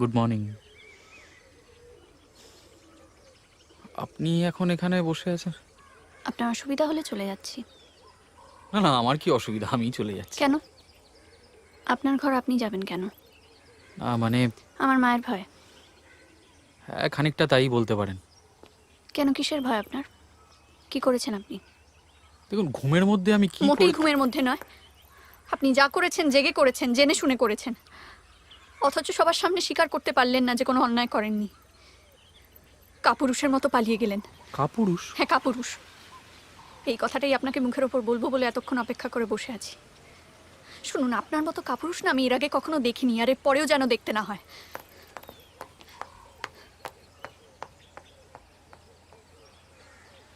Good morning. আপনি এখন এখানে বসে আছেন? আপনার অসুবিধা হলে চলে যাচ্ছি। না না, আমার কি অসুবিধা, আমিই চলে যাচ্ছি। কেন? আপনার ঘর আপনি যাবেন কেন? মানে আমার মায়ের ভয়। হ্যাঁ, খানিকটা তাই বলতে পারেন। কেন, কিসের ভয় আপনার? কি করেছেন আপনি? দেখুন, ঘুমের মধ্যে আমি কি মোটেই ঘুমের মধ্যে নয়। আপনি যা করেছেন জেগে করেছেন, জেনে শুনে করেছেন, অথচ সবার সামনে স্বীকার করতে পারলেন না যে কোনো অন্যায় করেননি। কাপুরুষের মতো পালিয়ে গেলেন। কাপুরুষ? হ্যাঁ, কাপুরুষ। এই কথাটাই আপনাকে মুখের ওপর বলবো বলে এতক্ষণ অপেক্ষা করে বসে আছি। শুনুন, আপনার মতো কাপুরুষ না আমি এর আগে কখনো দেখিনি, আর এর পরেও যেন দেখতে না হয়।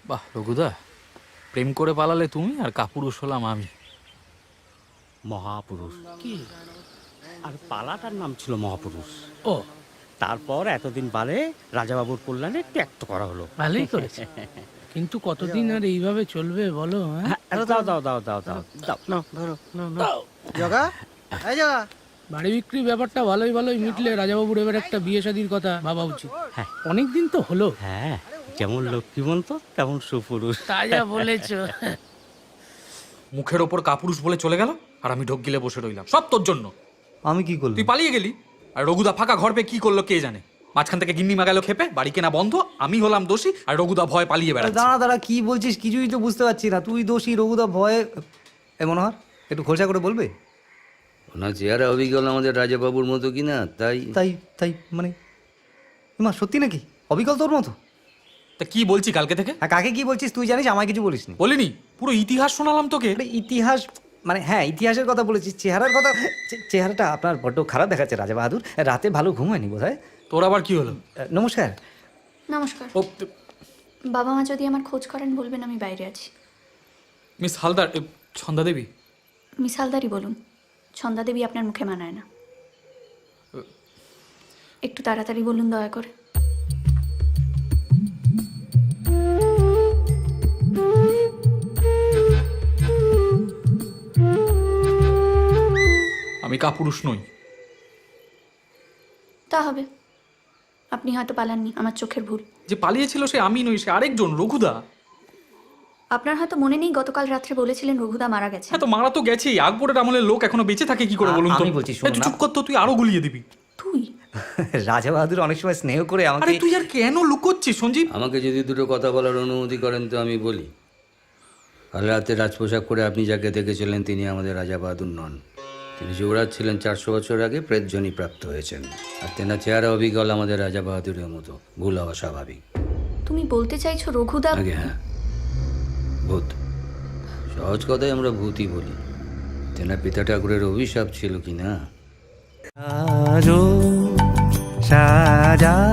বাহ রঘুদা, প্রেম করে পালালে তুমি আর কাপুরুষ হলাম আমি। মহাপুরুষ কি? আর পালাটার নাম ছিল মহাপুরুষ। ও, তারপর এতদিন বাদে রাজাবাবুর কল্যাণে ত্যাগ করা হলো। ভালোই করেছে। কিন্তু কতদিন আর এইভাবে চলবে বলো? হ্যাঁ, দাও দাও দাও দাও দাও দাও, নাও ধরো, নাও নাও। জগা, এই জগা, বাড়ি বিক্রির ব্যাপারটা ভালোই মিটলে রাজাবাবুর এবার একটা বিয়ে শাদির কথা ভাবা উচিত। হ্যাঁ। অনেকদিন তো হলো। হ্যাঁ, যেমন লক্ষ্মীমন্ত তেমন সুপুরুষ। তা যা বলেছো। মুখের ওপর কাপুরুষ বলে চলে গেল, আর আমি ঢোক গিলে বসে রইলাম। সব তোর জন্য। আমি কি করলাম? তুই পালিয়ে গেলি, আর রঘুদা ফাঁকা ঘর পেয়ে কি করলো কে জানে। মাঝখান থেকে গিন্নি মাগালো খেপে, বাড়ি কেনা বন্ধ, আমি হলাম দোষী, আর রঘুদা ভয় পালিয়ে বেড়াচ্ছে। দাঁড়া দাঁড়া, কি বলছিস কিছুই তো বুঝতে পারছি না। তুই দোষী, রঘুদা ভয়ে। এ মনোহর, একটু খোলসা করে বলবে? ওনার চেহারা অবিকল আমাদের রাজাবাবুর মতো কি না, তাই তাই তাই মানে মা সত্যি নাকি অবিকল তোর মতো? তা কি বলছি কালকে থেকে? হ্যাঁ, কাকে কি বলছিস তুই জানিস, আমায় কিছু বলিসনি। বলিনি, পুরো ইতিহাস শোনালাম তোকে। আরে ইতিহাস মানে হ্যাঁ, ইতিহাসের কথা বলেছিস। চেহারার কথা, চেহারাটা আপনার বড্ড খারাপ দেখাচ্ছে রাজা বাহাদুর। রাতে ভালো ঘুম হয়নি বোধ হয়। তোর আবার কি হলো? নমস্কার। নমস্কার। ও বাবা মা যদি আমার খোঁজ করেন বলবেন আমি বাইরে আছি। মিস হালদার, ছন্দা দেবী। মিস হালদারই বলুন, ছন্দা দেবী আপনার মুখে মানায় না। একটু তাড়াতাড়ি বলুন দয়া করে। আমি কাপুরুষ নই। তা হবে, আপনি হয়তো পালাননি, আমার চোখের ভুল। যে পালিয়েছিল সে আমি নই, সে আরেকজন, রঘুদা। আপনার হয়তো মনে নেই গতকাল রাত্রে বলেছিলেন রঘুদা মারা গেছে। হ্যাঁ, তো মারা তো গেছেই। আকবরের আমলের লোক এখনো বেঁচে থাকে কি করে বলুন তো? আমি বলছি, শোন এই তুই না। চুপ কর তো, তুই আরো গুলিয়ে দিবি। তুই? রাজা বাহাদুর অনেক সময় স্নেহ করে আমাকে। আরে তুই আর কেন লুকোচ্ছিস সঞ্জীব? আমাকে যদি দুটো কথা বলার অনুমতি করেন তো আমি বলি। কাল রাতে রাজপোশাক করে আপনি যাকে দেখেছিলেন তিনি আমাদের রাজা বাহাদুর নন। তিনি যুবরাজ ছিলেন 400 বছর আগে, প্রেতজনি প্রাপ্ত হয়েছেন। আর তেনার চেহারা অবিকল আমাদের রাজা বাহাদুরের মতো। ভুল হওয়া স্বাভাবিক। তুমি বলতে চাইছো রঘুদা? আগে হ্যাঁ, ভূত। সহজ কথায় আমরা ভূতই বলি। তেনার পিতা ঠাকুরের অভিশাপ ছিল কি না। সাজাও